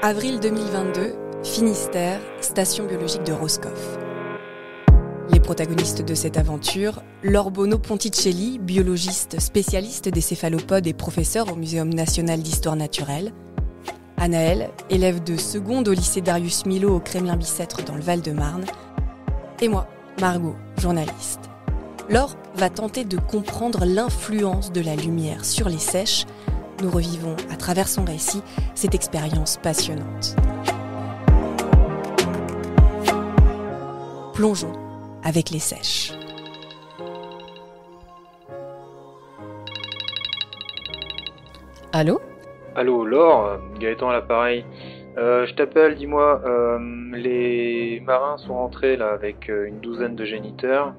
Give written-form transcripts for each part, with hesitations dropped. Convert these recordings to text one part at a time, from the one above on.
Avril 2022, Finistère, station biologique de Roscoff. Les protagonistes de cette aventure, Laure Bono-Ponticelli, biologiste spécialiste des céphalopodes et professeur au Muséum national d'histoire naturelle. Anaëlle, élève de seconde au lycée Darius Milhaud au Kremlin-Bicêtre dans le Val-de-Marne. Et moi, Margot, journaliste. Laure va tenter de comprendre l'influence de la lumière sur les seiches. Nous revivons, à travers son récit, cette expérience passionnante. Plongeons avec les seiches. Allô ? Allô, Laure, Gaëtan à l'appareil. Je t'appelle, dis-moi, les marins sont rentrés là avec une douzaine de géniteurs,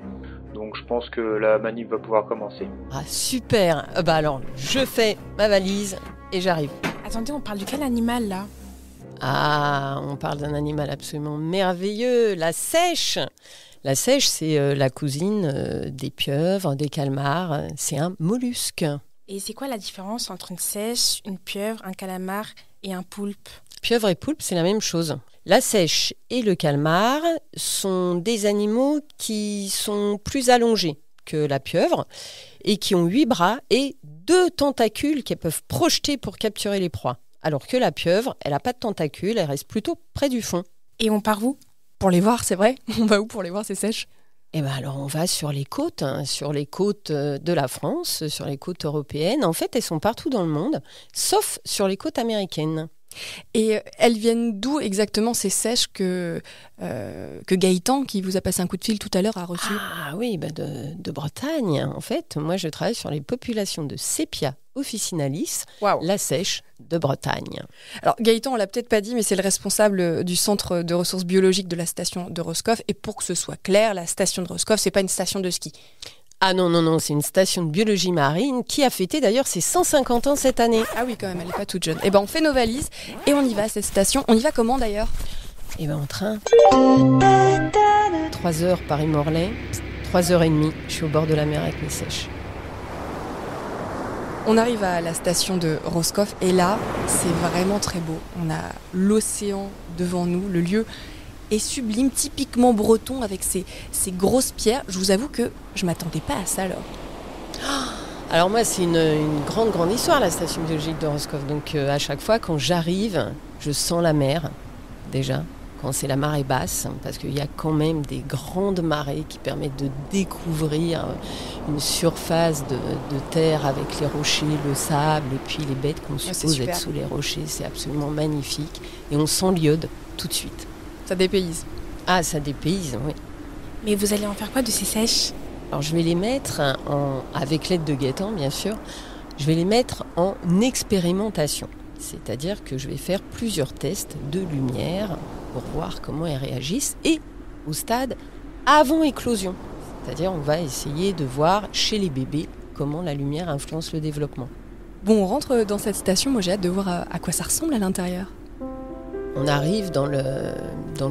donc je pense que la manip va pouvoir commencer. Ah super. Alors, je fais ma valise et j'arrive. Attendez, on parle de quel animal là ? Ah, on parle d'un animal absolument merveilleux, la seiche. La seiche, c'est la cousine des pieuvres, des calmars. C'est un mollusque. Et c'est quoi la différence entre une seiche, une pieuvre, un calamar et un poulpe ? Pieuvre et poulpe, c'est la même chose. La seiche et le calmar sont des animaux qui sont plus allongés que la pieuvre et qui ont 8 bras et 2 tentacules qu'elles peuvent projeter pour capturer les proies. Alors que la pieuvre, elle n'a pas de tentacules, elle reste plutôt près du fond. Et on part où ? Pour les voir, c'est vrai ? On va où pour les voir, ces seiches ? Alors on va sur les côtes de la France, sur les côtes européennes. En fait, elles sont partout dans le monde, sauf sur les côtes américaines. Et elles viennent d'où exactement ces seiches que Gaëtan, qui vous a passé un coup de fil tout à l'heure, a reçues ? Ah oui, de Bretagne. En fait, moi je travaille sur les populations de Sepia officinalis, la seiche de Bretagne. Alors Gaëtan, on l'a peut-être pas dit, mais c'est le responsable du centre de ressources biologiques de la station de Roscoff. Et pour que ce soit clair, la station de Roscoff, c'est pas une station de ski. Ah non, c'est une station de biologie marine qui a fêté d'ailleurs ses 150 ans cette année. Ah oui, quand même, elle n'est pas toute jeune. On fait nos valises et on y va à cette station. On y va comment d'ailleurs ? En train. 3 heures Paris-Morlaix, 3h30, je suis au bord de la mer avec mes seiches. On arrive à la station de Roscoff et là, c'est vraiment très beau. On a l'océan devant nous, le lieu est sublime, typiquement breton avec ces grosses pierres. Je vous avoue que je ne m'attendais pas à ça alors. Alors moi, c'est une grande histoire, la station biologique de Roscoff. Donc à chaque fois, quand j'arrive, je sens la mer, déjà, quand c'est la marée basse, parce qu'il y a quand même des grandes marées qui permettent de découvrir une surface de terre avec les rochers, le sable et puis les bêtes qu'on suppose être sous les rochers. C'est absolument magnifique. Et on sent l'iode tout de suite. Ça dépayse. Ah, ça dépayse, oui. Mais vous allez en faire quoi de ces seiches ? Alors je vais les mettre, avec l'aide de Gaëtan bien sûr, je vais les mettre en expérimentation. C'est-à-dire que je vais faire plusieurs tests de lumière pour voir comment elles réagissent et au stade avant éclosion. C'est-à-dire on va essayer de voir chez les bébés comment la lumière influence le développement. Bon, on rentre dans cette station, moi j'ai hâte de voir à quoi ça ressemble à l'intérieur. On arrive dans le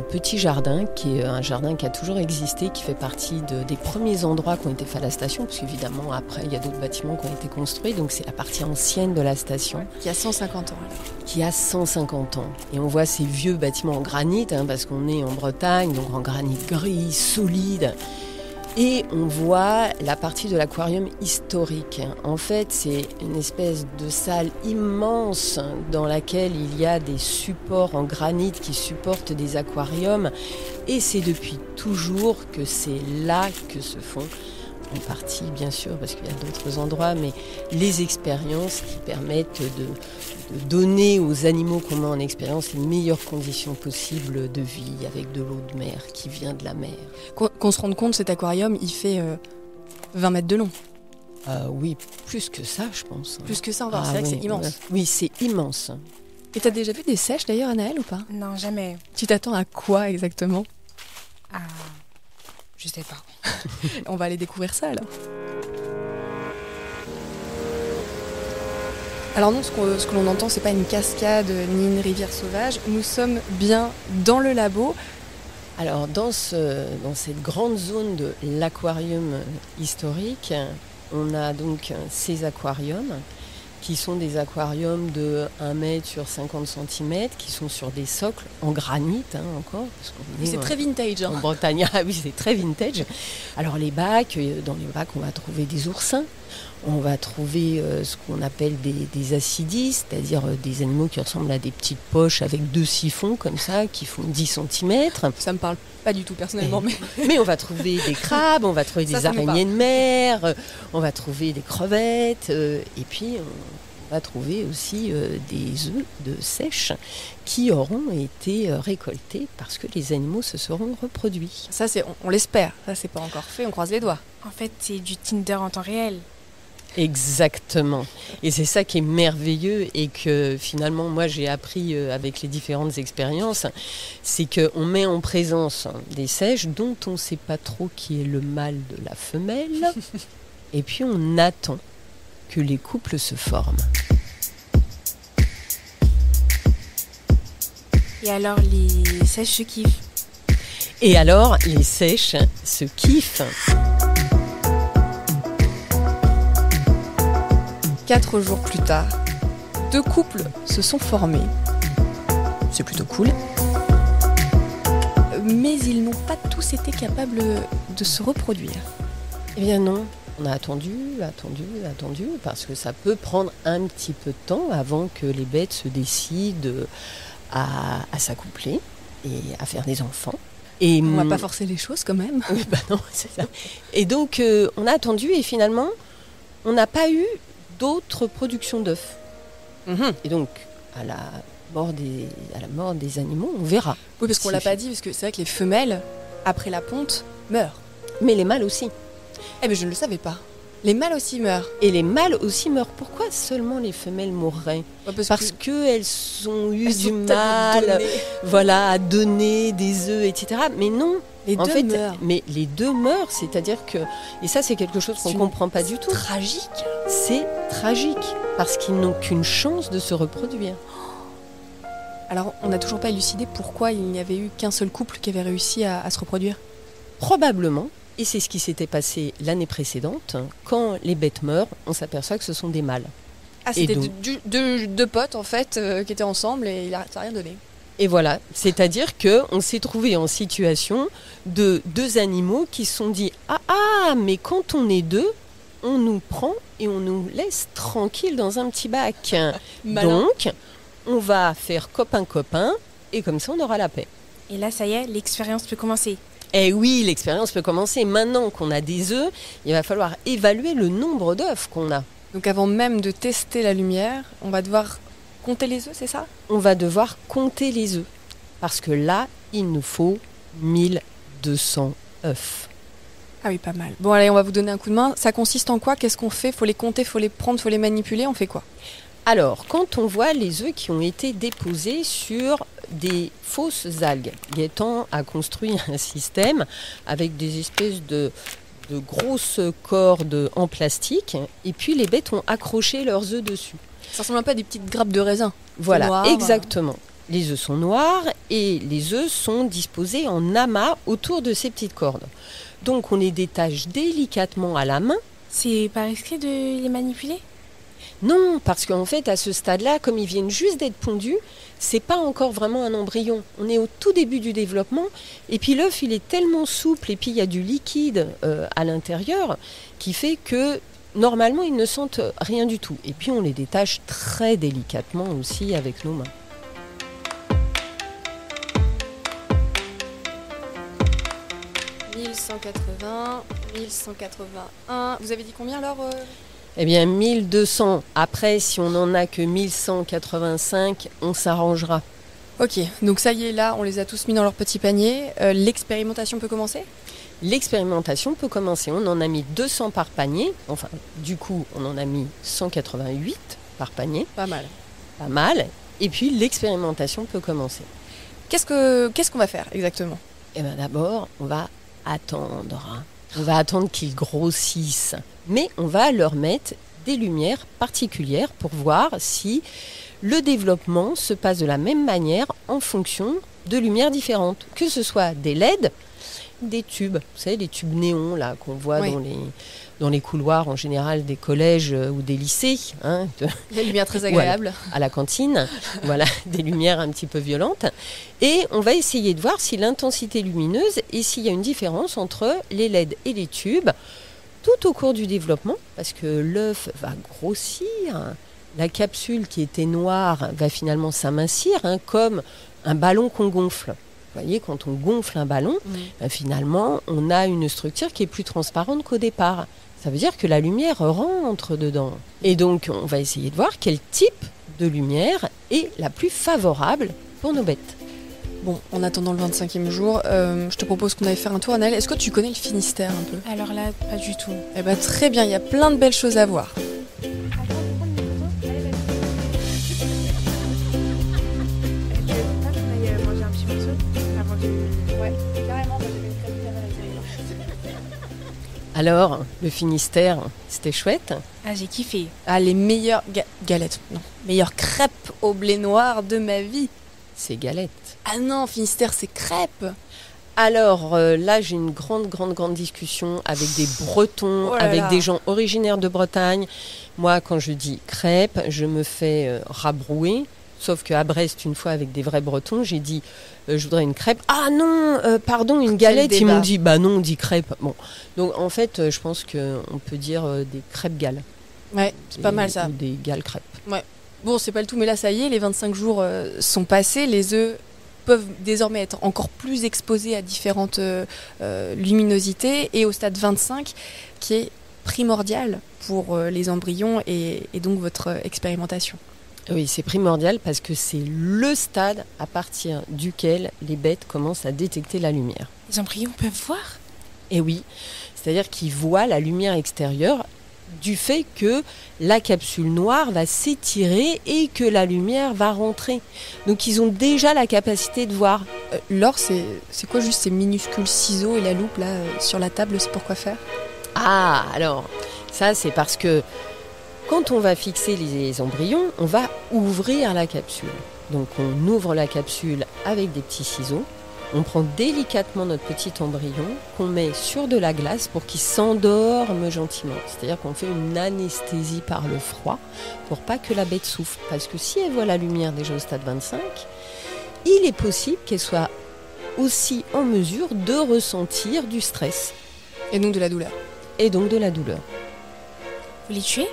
petit jardin, qui est un jardin qui a toujours existé, qui fait partie des premiers endroits qui ont été faits à la station, parce qu'évidemment, après, il y a d'autres bâtiments qui ont été construits, donc c'est la partie ancienne de la station. Qui a 150 ans, alors. Qui a 150 ans. Et on voit ces vieux bâtiments en granit, parce qu'on est en Bretagne, donc en granit gris, solide. Et on voit la partie de l'aquarium historique. En fait, c'est une espèce de salle immense dans laquelle il y a des supports en granit qui supportent des aquariums. Et c'est depuis toujours que c'est là que se font, en partie bien sûr, parce qu'il y a d'autres endroits, mais les expériences qui permettent de donner aux animaux qu'on met en expérience les meilleures conditions possibles de vie avec de l'eau de mer qui vient de la mer. Qu'on se rende compte, cet aquarium, il fait 20 mètres de long. Oui, plus que ça, je pense. Plus que ça, c'est vrai que c'est immense. Oui, c'est immense. Et t'as déjà vu des seiches d'ailleurs, Anaëlle, ou pas ? Non, jamais. Tu t'attends à quoi exactement ? Je sais pas. On va aller découvrir ça alors. Alors non, ce que l'on entend, c'est pas une cascade ni une rivière sauvage. Nous sommes bien dans le labo. Alors dans cette grande zone de l'aquarium historique, on a donc ces aquariums qui sont des aquariums de 1 mètre sur 50 cm, qui sont sur des socles en granit encore. Parce qu'on est, C'est très vintage. en Bretagne, ah oui, c'est très vintage. Alors les bacs, dans les bacs, on va trouver des oursins. On va trouver ce qu'on appelle des acidis, c'est-à-dire des animaux qui ressemblent à des petites poches avec 2 siphons comme ça, qui font 10 cm. Ça me parle pas du tout personnellement, mais Mais on va trouver des crabes, on va trouver des Ça me araignées de mer, on va trouver des crevettes, et puis on va trouver aussi des œufs de sèche qui auront été récoltés parce que les animaux se seront reproduits. ça on l'espère. Ça c'est pas encore fait, on croise les doigts. En fait, c'est du Tinder en temps réel. Exactement. Et c'est ça qui est merveilleux et que finalement moi j'ai appris avec les différentes expériences, c'est qu'on met en présence des sèches dont on ne sait pas trop qui est le mâle de la femelle et puis on attend que les couples se forment. Et alors, les sèches se kiffent. Et alors les sèches se kiffent. 4 jours plus tard, 2 couples se sont formés. C'est plutôt cool. Mais ils n'ont pas tous été capables de se reproduire. Eh bien non, on a attendu, parce que ça peut prendre un petit peu de temps avant que les bêtes se décident à s'accoupler et à faire des enfants. Et On va pas forcer les choses quand même. Oui, bah non, c'est ça. Et donc on a attendu et finalement on n'a pas eu d'autres productions d'œufs. Et donc à la mort des animaux, on verra. Oui, parce qu'on l'a pas dit, parce que c'est vrai que les femelles, après la ponte, meurent. Mais les mâles aussi. Eh bien, je ne le savais pas. Les mâles aussi meurent. Et les mâles aussi meurent. Pourquoi seulement les femelles mourraient ? Parce qu'elles ont eu du mal à donner des œufs, etc. Mais non, les deux meurent. Mais les 2 meurent, c'est-à-dire que... Et ça, c'est quelque chose qu'on ne comprend pas du tout. C'est tragique. C'est tragique, parce qu'ils n'ont qu'une chance de se reproduire. Alors, on n'a toujours pas élucidé pourquoi il n'y avait eu qu'un seul couple qui avait réussi à se reproduire. Probablement. Et c'est ce qui s'était passé l'année précédente. Quand les bêtes meurent, on s'aperçoit que ce sont des mâles. Ah, c'était deux potes, en fait, qui étaient ensemble et ça n'a rien donné. Et voilà, c'est-à-dire qu'on s'est trouvé en situation de 2 animaux qui se sont dit « Ah, mais quand on est 2, on nous prend et on nous laisse tranquille dans un petit bac. Donc, on va faire copain-copain et comme ça, on aura la paix. » Et là, ça y est, l'expérience peut commencer. Eh oui, l'expérience peut commencer. Maintenant qu'on a des œufs, il va falloir évaluer le nombre d'œufs qu'on a. Donc avant même de tester la lumière, on va devoir compter les œufs, c'est ça ? On va devoir compter les œufs. Parce que là, il nous faut 1200 œufs. Ah oui, pas mal. Bon, allez, on va vous donner un coup de main. Ça consiste en quoi ? Qu'est-ce qu'on fait ? Faut les compter, faut les prendre, faut les manipuler. On fait quoi ? Alors, quand on voit les œufs qui ont été déposés sur des fausses algues, Gaëtan a construit un système avec des espèces de grosses cordes en plastique et puis les bêtes ont accroché leurs œufs dessus. Ça ressemble un peu à des petites grappes de raisin. Voilà, noir, exactement. Les œufs sont noirs et les œufs sont disposés en amas autour de ces petites cordes. Donc on les détache délicatement à la main. C'est pas risqué de les manipuler ? Non, parce qu'en fait, à ce stade-là, comme ils viennent juste d'être pondus, c'est pas encore vraiment un embryon. On est au tout début du développement, et puis l'œuf, il est tellement souple, et puis il y a du liquide à l'intérieur, qui fait que normalement, ils ne sentent rien du tout. Et puis on les détache très délicatement aussi avec nos mains. « 1180, 1181... Vous avez dit combien alors Eh bien, 1200. Après, si on n'en a que 1185, on s'arrangera. Ok, donc ça y est, là, on les a tous mis dans leur petit panier. L'expérimentation peut commencer ? L'expérimentation peut commencer. On en a mis 200 par panier. Enfin, du coup, on en a mis 188 par panier. Pas mal. Pas mal. Et puis, l'expérimentation peut commencer. Qu'est-ce qu'on va faire exactement ? Eh bien, d'abord, on va attendre. On va attendre qu'ils grossissent. Mais on va leur mettre des lumières particulières pour voir si le développement se passe de la même manière en fonction de lumières différentes. Que ce soit des LED, des tubes, vous savez, les tubes néons là qu'on voit dans les couloirs en général des collèges ou des lycées, des lumières très agréables, à la cantine, voilà, des lumières un petit peu violentes. Et on va essayer de voir si l'intensité lumineuse et s'il y a une différence entre les LED et les tubes tout au cours du développement, parce que l'œuf va grossir, la capsule qui était noire va finalement s'amincir, comme un ballon qu'on gonfle. Vous voyez, quand on gonfle un ballon, finalement, on a une structure qui est plus transparente qu'au départ. Ça veut dire que la lumière rentre dedans. Et donc, on va essayer de voir quel type de lumière est la plus favorable pour nos bêtes. Bon, en attendant le 25e jour, je te propose qu'on aille faire un tour. Anaëlle, est-ce que tu connais le Finistère un peu ? Alors là, pas du tout. Eh bien, très bien, il y a plein de belles choses à voir. Alors, le Finistère, c'était chouette. Ah, j'ai kiffé. Ah, les meilleures meilleures crêpes au blé noir de ma vie. C'est galette. Ah non, Finistère, c'est crêpes. Alors là, j'ai une grande discussion avec des Bretons, avec des gens originaires de Bretagne. Moi, quand je dis crêpes, je me fais rabrouer. Sauf qu'à Brest, une fois, avec des vrais Bretons, j'ai dit je voudrais une crêpe. Ah non, pardon, une galette. Ils m'ont dit bah non, on dit crêpe. Bon, donc en fait, je pense qu'on peut dire des crêpes galles. Ouais, c'est pas mal ça. Ou des galles crêpes. Ouais. Bon, c'est pas le tout, mais là, ça y est, les 25 jours sont passés. Les œufs peuvent désormais être encore plus exposés à différentes luminosités. Et au stade 25, qui est primordial pour les embryons et donc votre expérimentation. Oui, c'est primordial parce que c'est le stade à partir duquel les bêtes commencent à détecter la lumière. Les embryons peuvent voir ? Et oui, c'est-à-dire qu'ils voient la lumière extérieure du fait que la capsule noire va s'étirer et que la lumière va rentrer. Donc ils ont déjà la capacité de voir. Laure, c'est quoi juste ces minuscules ciseaux et la loupe là sur la table, c'est pour quoi faire ? Ah, alors, ça c'est parce que quand on va fixer les embryons, on va ouvrir la capsule. Donc on ouvre la capsule avec des petits ciseaux. On prend délicatement notre petit embryon qu'on met sur de la glace pour qu'il s'endorme gentiment. C'est-à-dire qu'on fait une anesthésie par le froid pour pas que la bête souffre. Parce que si elle voit la lumière déjà au stade 25, il est possible qu'elle soit aussi en mesure de ressentir du stress. Et donc de la douleur. Et donc de la douleur. Vous les tuez ?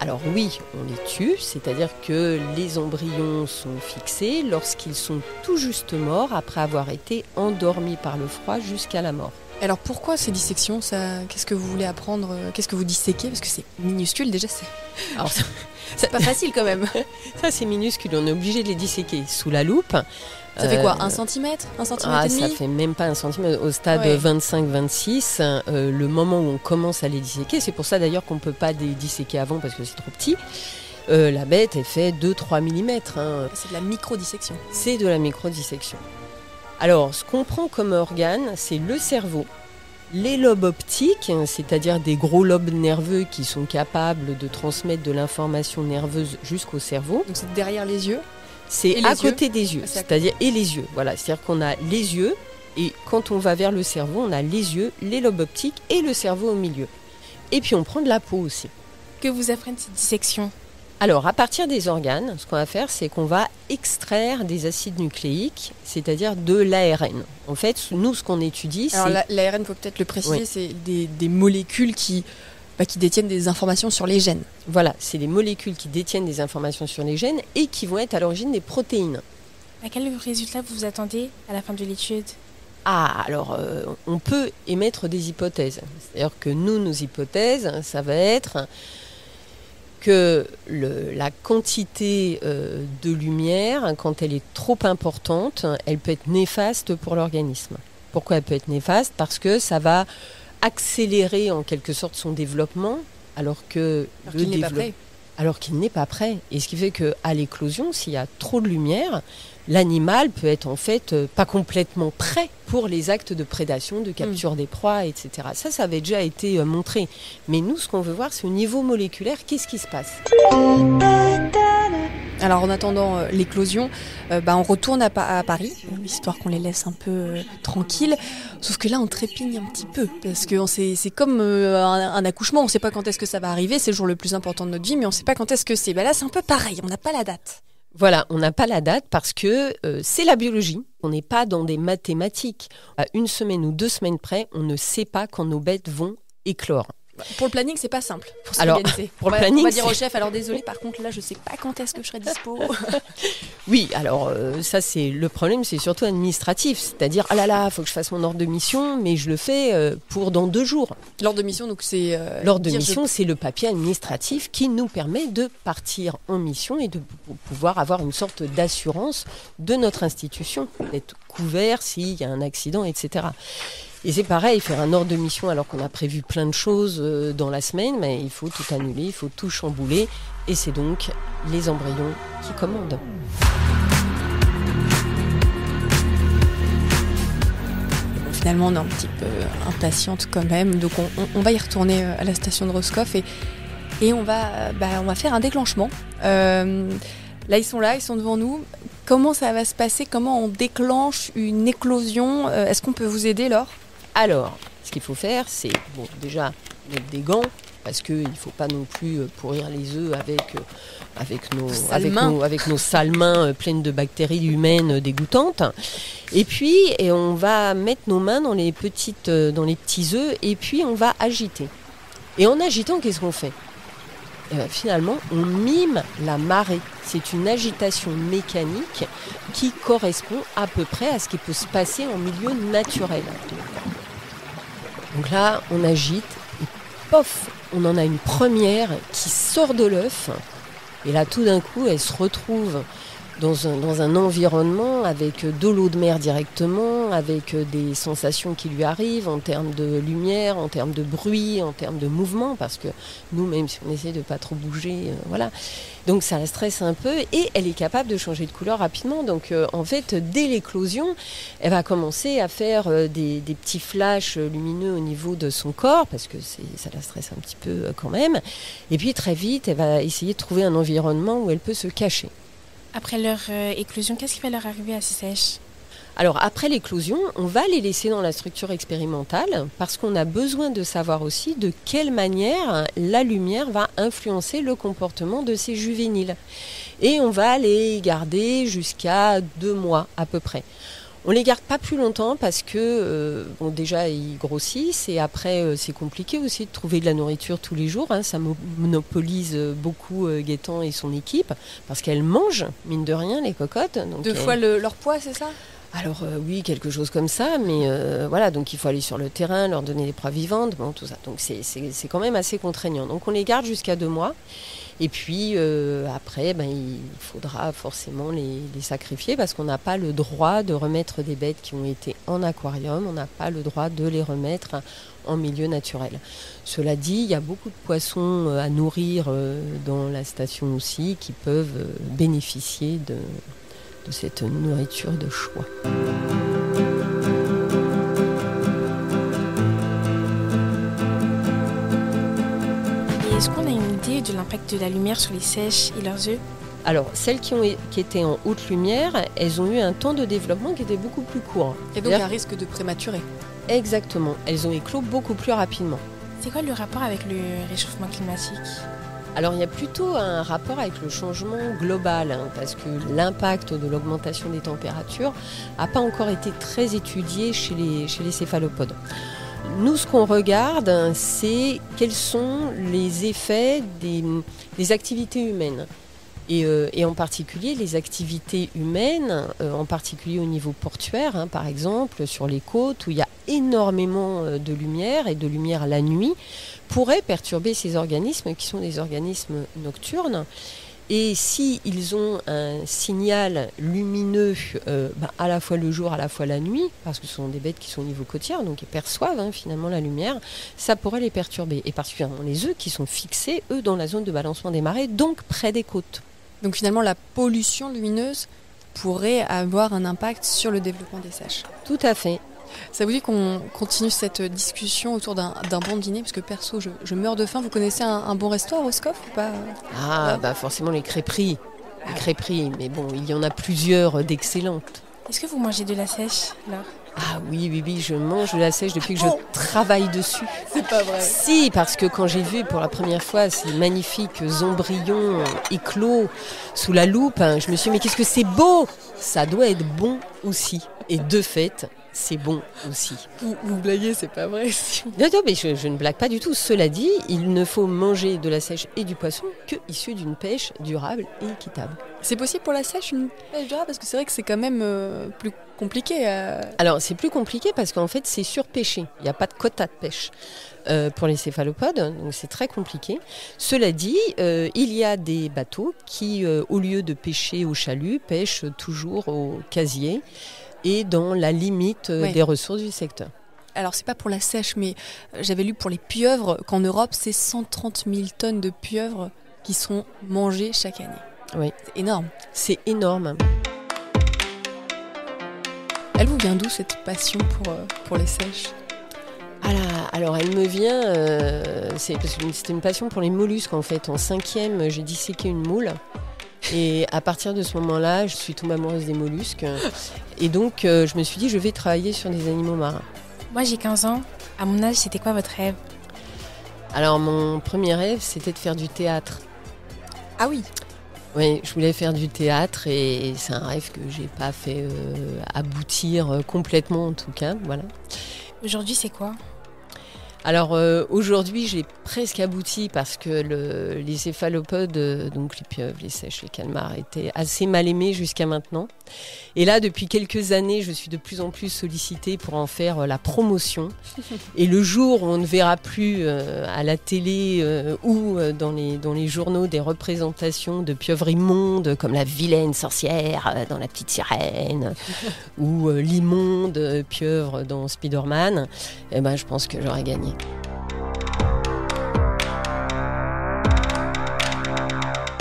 Alors oui, on les tue, c'est-à-dire que les embryons sont fixés lorsqu'ils sont tout juste morts après avoir été endormis par le froid jusqu'à la mort. Alors pourquoi ces dissections ça... Qu'est-ce que vous voulez apprendre ? Qu'est-ce que vous disséquez ? Parce que c'est minuscule déjà, c'est pas facile quand même. Ça c'est minuscule, on est obligé de les disséquer sous la loupe. Ça fait quoi, 1 cm ? 1 cm et demi ? Ça fait même pas 1 cm. Au stade 25-26, le moment où on commence à les disséquer, c'est pour ça d'ailleurs qu'on ne peut pas les disséquer avant parce que c'est trop petit. La bête, elle fait 2-3 mm. C'est de la microdissection. C'est de la microdissection. Alors, ce qu'on prend comme organe, c'est le cerveau, les lobes optiques, c'est-à-dire des gros lobes nerveux qui sont capables de transmettre de l'information nerveuse jusqu'au cerveau. Donc c'est derrière les yeux ? C'est à côté des yeux, c'est-à-dire et les yeux. Voilà, c'est-à-dire qu'on a les yeux et quand on va vers le cerveau, on a les yeux, les lobes optiques et le cerveau au milieu. Et puis on prend de la peau aussi. Que vous apprennent ces dissections ? Alors, à partir des organes, ce qu'on va faire, c'est qu'on va extraire des acides nucléiques, c'est-à-dire de l'ARN. En fait, nous, ce qu'on étudie, c'est... Alors l'ARN, il faut peut-être le préciser, c'est des molécules qui détiennent des informations sur les gènes. Voilà, c'est des molécules qui détiennent des informations sur les gènes et qui vont être à l'origine des protéines. À quel résultat vous vous attendez à la fin de l'étude ? Ah, alors, on peut émettre des hypothèses. C'est-à-dire que nous, nos hypothèses, ça va être que la quantité de lumière, quand elle est trop importante, elle peut être néfaste pour l'organisme. Pourquoi elle peut être néfaste ? Parce que ça va accélérer en quelque sorte son développement alors qu'il n'est pas prêt. Et ce qui fait qu'à l'éclosion, s'il y a trop de lumière, l'animal peut être en fait pas complètement prêt pour les actes de prédation, de capture des proies, etc. Ça avait déjà été montré. Mais nous, ce qu'on veut voir, c'est au niveau moléculaire, qu'est-ce qui se passe ? Alors en attendant l'éclosion, on retourne à Paris, histoire qu'on les laisse un peu tranquilles. Sauf que là on trépigne un petit peu, parce que c'est comme un accouchement, on ne sait pas quand est-ce que ça va arriver, c'est le jour le plus important de notre vie, mais on ne sait pas quand est-ce que c'est. Là c'est un peu pareil, on n'a pas la date. Voilà, on n'a pas la date parce que c'est la biologie. On n'est pas dans des mathématiques. À 1 semaine ou 2 semaines près, on ne sait pas quand nos bêtes vont éclore. Pour le planning, c'est pas simple. Alors, pour le planning, on va dire au chef, alors désolé, par contre, là, je sais pas quand est-ce que je serai dispo. Oui, alors ça, c'est le problème, c'est surtout administratif. C'est-à-dire, faut que je fasse mon ordre de mission, mais je le fais pour dans 2 jours. L'ordre de mission, donc c'est... L'ordre de mission, c'est le papier administratif qui nous permet de partir en mission et de pouvoir avoir une sorte d'assurance de notre institution, d'être couvert s'il y a un accident, etc. Et c'est pareil, faire un ordre de mission alors qu'on a prévu plein de choses dans la semaine, mais il faut tout annuler, il faut tout chambouler, et c'est donc les embryons qui commandent. Finalement, on est un petit peu impatiente quand même, donc on va y retourner à la station de Roscoff et on va faire un déclenchement. Là, ils sont devant nous. Comment ça va se passer ? Comment on déclenche une éclosion ? Est-ce qu'on peut vous aider, Laure ? Alors, ce qu'il faut faire, c'est déjà mettre des gants, parce qu'il ne faut pas non plus pourrir les œufs avec nos sales mains pleines de bactéries humaines dégoûtantes. Et puis, on va mettre nos mains dans les petits œufs, et puis on va agiter. Et en agitant, qu'est-ce qu'on fait ? Finalement, on mime la marée. C'est une agitation mécanique qui correspond à peu près à ce qui peut se passer en milieu naturel. Donc là, on agite et pof, on en a une première qui sort de l'œuf. Et là, tout d'un coup, elle se retrouve dans un environnement avec de l'eau de mer directement, avec des sensations qui lui arrivent en termes de lumière, en termes de bruit, en termes de mouvement, parce que nous, même si on essaie de pas trop bouger, voilà. Donc ça la stresse un peu et elle est capable de changer de couleur rapidement. Donc en fait, dès l'éclosion, elle va commencer à faire des petits flashs lumineux au niveau de son corps, parce que ça la stresse un petit peu quand même. Et puis très vite, elle va essayer de trouver un environnement où elle peut se cacher. Après leur éclosion, qu'est-ce qui va leur arriver à ces sèches ? Alors après l'éclosion, on va les laisser dans la structure expérimentale parce qu'on a besoin de savoir aussi de quelle manière la lumière va influencer le comportement de ces juvéniles. Et on va les garder jusqu'à 2 mois à peu près. On les garde pas plus longtemps parce que déjà ils grossissent et après c'est compliqué aussi de trouver de la nourriture tous les jours. Ça monopolise beaucoup Gaëtan et son équipe parce qu'elles mangent mine de rien les cocottes. Donc 2 fois leur poids, c'est ça ? Alors oui, quelque chose comme ça, mais voilà, donc il faut aller sur le terrain, leur donner des proies vivantes, tout ça. Donc c'est quand même assez contraignant. Donc on les garde jusqu'à 2 mois. Et puis après, il faudra forcément les sacrifier parce qu'on n'a pas le droit de remettre des bêtes qui ont été en aquarium, on n'a pas le droit de les remettre en milieu naturel. Cela dit, il y a beaucoup de poissons à nourrir dans la station aussi qui peuvent bénéficier de cette nourriture de choix. Est-ce qu'on a une idée de l'impact de la lumière sur les sèches et leurs œufs ? Alors, celles qui étaient en haute lumière, elles ont eu un temps de développement qui était beaucoup plus court. Et donc un risque de prématuré. Exactement, elles ont éclos beaucoup plus rapidement. C'est quoi le rapport avec le réchauffement climatique ? Alors, il y a plutôt un rapport avec le changement global, parce que l'impact de l'augmentation des températures n'a pas encore été très étudié chez les céphalopodes. Nous, ce qu'on regarde, c'est quels sont les effets des activités humaines. Et en particulier les activités humaines, en particulier au niveau portuaire, par exemple, sur les côtes, où il y a énormément de lumière et de lumière la nuit, pourraient perturber ces organismes qui sont des organismes nocturnes. Et s'ils ont un signal lumineux à la fois le jour, à la fois la nuit, parce que ce sont des bêtes qui sont au niveau côtière, donc ils perçoivent finalement la lumière, ça pourrait les perturber. Et particulièrement les œufs qui sont fixés, eux, dans la zone de balancement des marées, donc près des côtes. Donc finalement, la pollution lumineuse pourrait avoir un impact sur le développement des sèches. Tout à fait. Ça vous dit qu'on continue cette discussion autour d'un bon dîner ? Parce que perso, je meurs de faim. Vous connaissez un bon resto à Roscoff ou pas ? Forcément les crêperies. les crêperies, mais bon, il y en a plusieurs d'excellentes. Est-ce que vous mangez de la sèche, là? Ah oui, je mange de la sèche depuis que je travaille dessus. C'est pas vrai. Si, parce que quand j'ai vu pour la première fois ces magnifiques embryons éclos sous la loupe, je me suis dit, mais qu'est-ce que c'est beau! Ça doit être bon aussi. Et de fait, c'est bon aussi. Vous blaguez, c'est pas vrai. Non, mais je ne blague pas du tout. Cela dit, il ne faut manger de la sèche et du poisson que issu d'une pêche durable et équitable. C'est possible pour la sèche, une pêche durable? Parce que c'est vrai que c'est quand même plus compliqué. Alors, c'est plus compliqué parce qu'en fait, c'est surpêché. Il n'y a pas de quota de pêche pour les céphalopodes, donc c'est très compliqué. Cela dit, il y a des bateaux qui, au lieu de pêcher au chalut, pêchent toujours au casier et dans la limite des ressources du secteur. Alors, c'est pas pour la sèche, mais j'avais lu pour les pieuvres qu'en Europe, c'est 130 000 tonnes de pieuvres qui sont mangées chaque année. Oui. C'est énorme. C'est énorme. Elle vous vient d'où cette passion pour les sèches? Alors elle me vient, c'était une passion pour les mollusques en fait. En 5e, j'ai disséqué une moule. Et à partir de ce moment-là, je suis tombée amoureuse des mollusques. Et donc, je me suis dit, je vais travailler sur des animaux marins. Moi, j'ai 15 ans. À mon âge, c'était quoi votre rêve? Alors, mon premier rêve, c'était de faire du théâtre. Ah oui. Oui, je voulais faire du théâtre et c'est un rêve que j'ai pas fait aboutir complètement, en tout cas. Voilà. Aujourd'hui, c'est quoi? Alors aujourd'hui, j'ai presque abouti parce que les céphalopodes, donc les pieuvres, les sèches, les calmars, étaient assez mal aimés jusqu'à maintenant. Et là, depuis quelques années, je suis de plus en plus sollicitée pour en faire la promotion. Et le jour où on ne verra plus à la télé ou dans les journaux des représentations de pieuvres immondes comme la vilaine sorcière dans La Petite Sirène ou l'immonde pieuvre dans Spider-Man, eh ben, je pense que j'aurais gagné.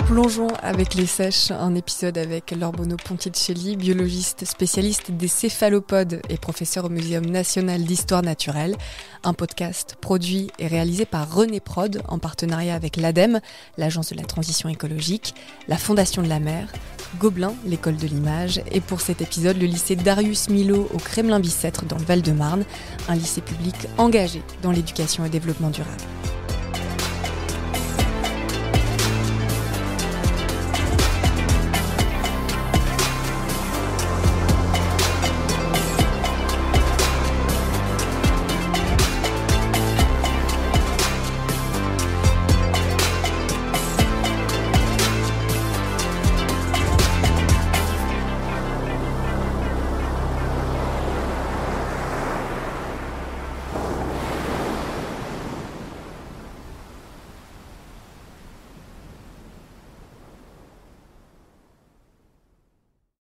Plongeons avec les sèches, un épisode avec Lorbono Ponticelli, biologiste spécialiste des céphalopodes et professeur au Muséum national d'histoire naturelle. Un podcast produit et réalisé par René Prod en partenariat avec l'ADEME, l'Agence de la transition écologique, la Fondation de la mer, Gobelin, l'école de l'image, et pour cet épisode, le lycée Darius Milhaud au Kremlin-Bicêtre dans le Val-de-Marne, un lycée public engagé dans l'éducation et le développement durable.